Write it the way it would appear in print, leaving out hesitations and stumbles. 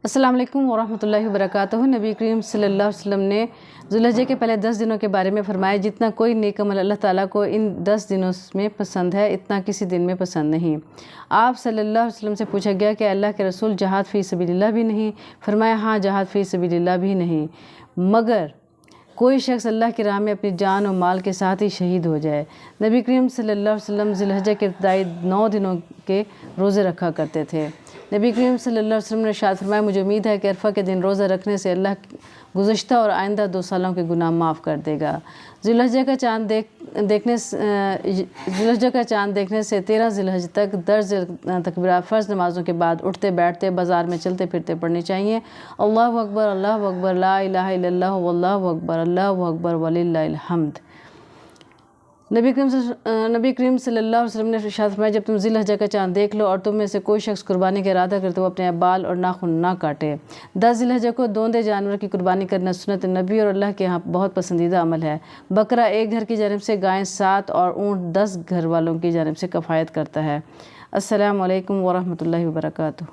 السلام علیکم ورحمۃ اللہ وبرکاتہ۔ نبی کریم صلی اللہ علیہ وسلم نے ذوالحجہ کے پہلے 10 دنوں کے بارے میں فرمایا، جتنا کوئی نیک عمل اللہ تعالیٰ کو ان 10 دنوں میں پسند ہے، اتنا کسی دن میں پسند نہیں۔ آپ صلی اللہ علیہ وسلم سے پوچھا گیا کہ اللہ کے رسول، جہاد فی سبیل اللہ بھی نہیں؟ فرمایا ہاں، جہاد فی سبیل اللہ بھی نہیں، مگر کوئی شخص اللہ کی راہ میں اپنی جان و مال کے ساتھ ہی شہید ہو جائے۔ نبی کریم صلی اللہ علیہ وسلم ذوالحجہ کے ابتدائی 9 دنوں کے روزے رکھا کرتے تھے۔ نبی کریم صلی اللہ علیہ وسلم نے ارشاد فرمایا، مجھے امید ہے کہ عرفہ کے دن روزہ رکھنے سے اللہ گزشتہ اور آئندہ 2 سالوں کے گناہ معاف کر دے گا۔ ذوالحجہ کا چاند دیکھنے سے 13 ذی الحجہ تک درج تکبیرات فرض نمازوں کے بعد اٹھتے بیٹھتے، بازار میں چلتے پھرتے پڑھنی چاہیے۔ اللہ اکبر، لا الہ الا اللہ، واللہ اکبر، اللہ اکبر وللہ الحمد۔ نبی کریم صلی اللہ علیہ وسلم نے ارشاد فرمایا، جب تم ذی الحجہ کا چاند دیکھ لو اور تم میں سے کوئی شخص قربانی کا ارادہ کرے تو وہ اپنے بال اور ناخن نہ کاٹے۔ 10 ذی الحجہ کو دوندے جانور کی قربانی کرنا سنت نبی اور اللہ کے ہاں بہت پسندیدہ عمل ہے۔ بکرا 1 گھر کی جانب سے، گائیں 7 اور اونٹ 10 گھر والوں کی جانب سے کفایت کرتا ہے۔ السلام علیکم ورحمۃ اللہ وبرکاتہ۔